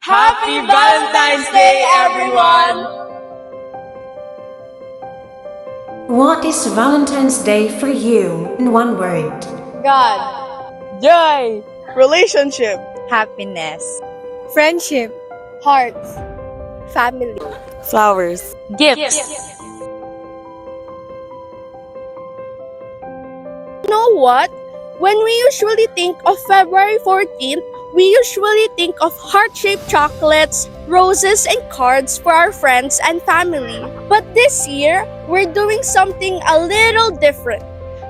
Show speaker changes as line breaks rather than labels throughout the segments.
Happy Valentine's Day, everyone!
What is Valentine's Day for you in one word?
God, joy,
Relationship,
happiness,
friendship,
hearts,
family,
flowers, gifts.
You know what? When we usually think of February 14th, we usually think of heart-shaped chocolates, roses, and cards for our friends and family. But this year, we're doing something a little different.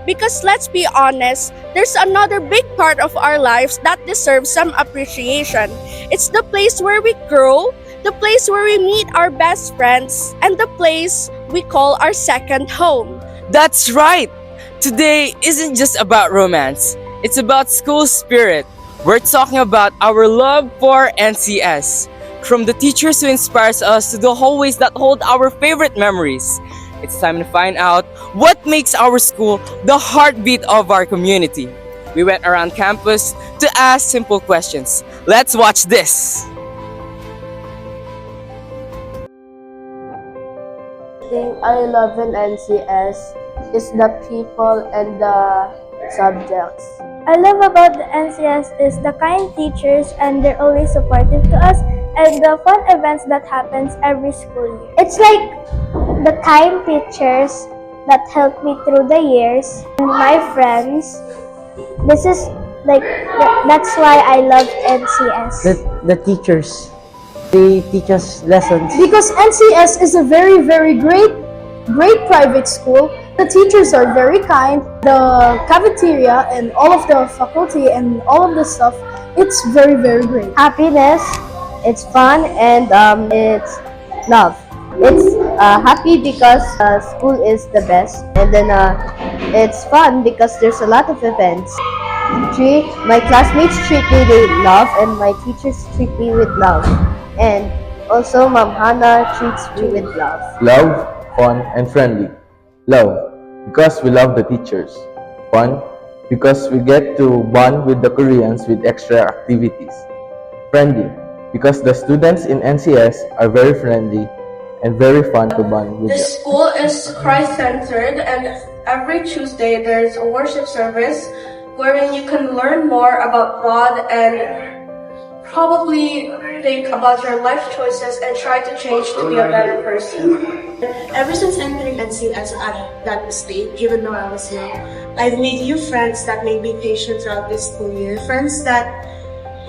Because let's be honest, there's another big part of our lives that deserves some appreciation. It's the place where we grow, the place where we meet our best friends, and the place we call our second home.
That's right! Today isn't just about romance, it's about school spirit. We're talking about our love for NCS. From the teachers who inspires us to the hallways that hold our favorite memories. It's time to find out what makes our school the heartbeat of our community. We went around campus to ask simple questions. Let's watch this.
The thing I love in NCS is the people and the subjects.
I love about the NCS is the kind teachers and they're always supportive to us and the fun events that happens every school year.
It's like the kind teachers that helped me through the years and my friends. This is like that's why I love NCS.
The teachers, they teach us lessons.
Because NCS is a very great private school. The teachers are very kind. The cafeteria and all of the faculty and all of the stuff, it's very great.
Happiness, it's fun, and it's love.
It's happy because school is the best, and then it's fun because there's a lot of events. 3, my classmates treat me with love, and my teachers treat me with love, and also Ma'am Hannah treats me with love.
Love, fun, and friendly. Love, because we love the teachers. Fun, because we get to bond with the Koreans with extra activities. Friendly, because the students in NCS are very friendly and very fun to bond with.
The school is Christ-centered, and every Tuesday there's a worship service wherein you can learn more about God and probably think about your life choices and try to change to be a better person.
Ever since entering NCS at that stage, even though I was young, I've made new friends that made me patient throughout this school year. Friends that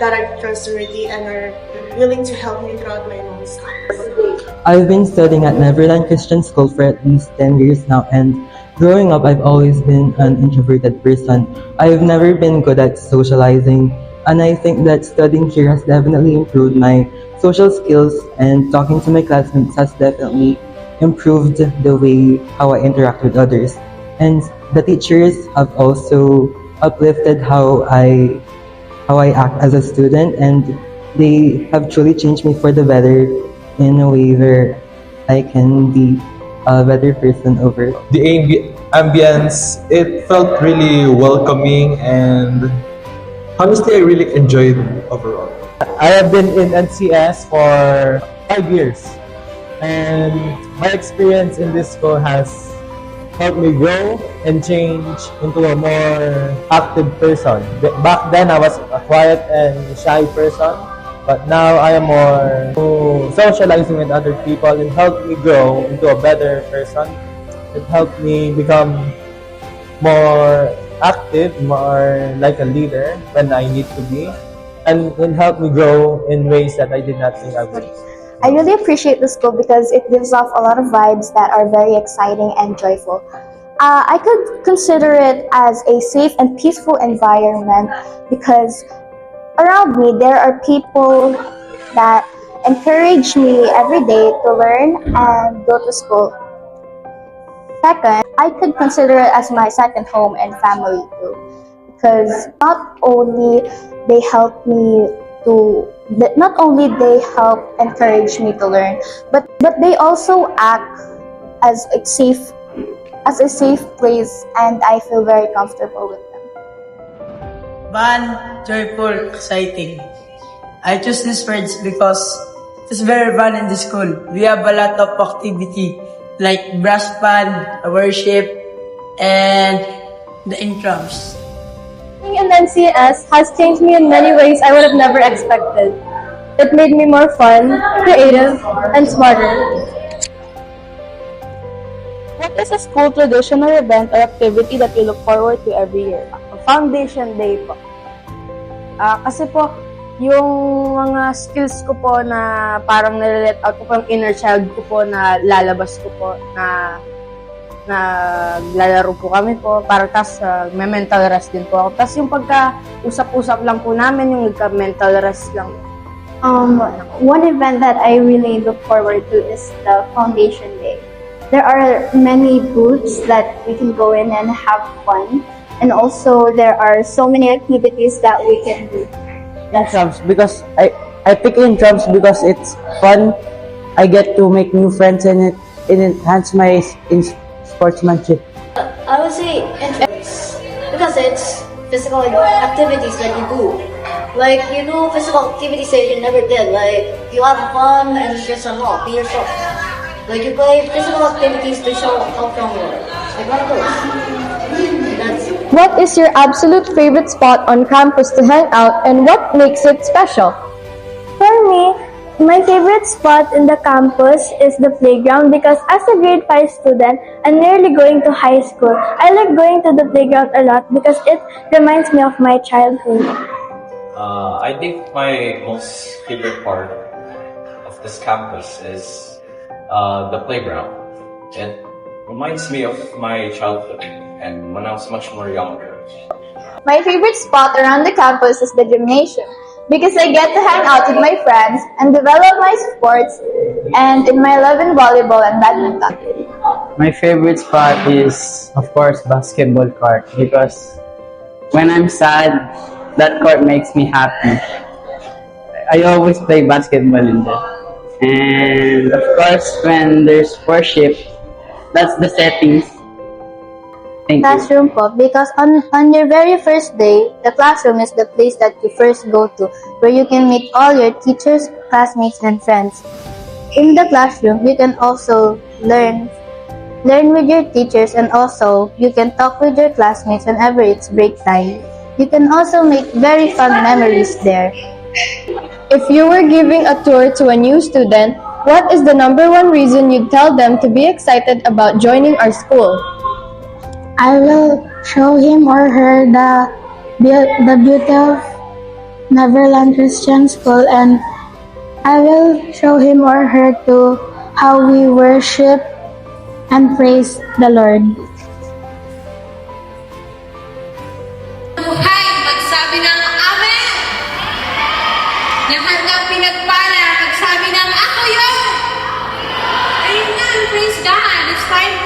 are trustworthy and are willing to help me throughout my long studies.
I've been studying at Neverland Christian School for at least 10 years now, and growing up I've always been an introverted person. I've never been good at socializing, and I think that studying here has definitely improved my social skills, and talking to my classmates has definitely improved the way how I interact with others. And the teachers have also uplifted how I act as a student, and they have truly changed me for the better in a way where I can be a better person over.
The ambience, it felt really welcoming, and honestly, I really enjoyed overall.
I have been in NCS for 5 years, and my experience in this school has helped me grow and change into a more active person. Back then, I was a quiet and shy person, but now I am more socializing with other people, and helped me grow into a better person. It helped me become more active, more like a leader when I need to be, and it helped me grow in ways that I did not think I would.
I really appreciate the school because it gives off a lot of vibes that are very exciting and joyful. I could consider it as a safe and peaceful environment because around me there are people that encourage me every day to learn and go to school. Second, I could consider it as my second home and family too, because not only they help encourage me to learn, but they also act as a safe place, and I feel very comfortable with them.
Fun, joyful, exciting.
I choose this words because it's very fun in the school. We have a lot of activity like brass band, worship, and the intrams.
Being in NCS has changed me in many ways I would have never expected. It made me more fun, creative, and smarter.
What is a school tradition or event or activity that you look forward to every year?
Foundation Day po. Kasi po, yung mga skills ko po na parang nare-let out ko po, yung inner child ko po na lalabas ko po, na naglalaro po kami po, para tas may mental rest din po ako. Tas yung pagka-usap-usap lang po namin, yung nagka-mental rest lang.
One event that I really look forward to is the Foundation Day. There are many booths that we can go in and have fun. And also, there are so many activities that we can do.
Drums, because I pick in drums because it's fun. I get to make new friends and it enhance my sportsmanship.
I would say entrance because it's physical activities that you do. Like, you do physical activities that you never did. Like, you have fun and just be yourself. Like, you play physical activities to show how strong you are. Like one of those.
What is your absolute favorite spot on campus to hang out and what makes it special?
For me, my favorite spot in the campus is the playground because as a grade 5 student and nearly going to high school, I like going to the playground a lot because it reminds me of my childhood.
I think my most favorite part of this campus is the playground. It reminds me of my childhood and when I was much more younger.
My favorite spot around the campus is the gymnasium because I get to hang out with my friends and develop my sports and in my love in volleyball and badminton.
My favorite spot is, of course, basketball court because when I'm sad, that court makes me happy. I always play basketball in there. And of course, when there's worship, that's the settings. Thank
Classroom po, because on your very first day, the classroom is the place that you first go to, where you can meet all your teachers, classmates, and friends. In the classroom, you can also learn with your teachers, and also you can talk with your classmates whenever it's break time. You can also make very fun memories there.
If you were giving a tour to a new student, what is the number one reason you'd tell them to be excited about joining our school?
I will show him or her the beauty of Neverland Christian School, and I will show him or her to how we worship and praise the Lord.
Buhay, magsabi ng Amen! Lahat ng pinagpala, magsabi ng Ako yun! Amen! Praise God! It's time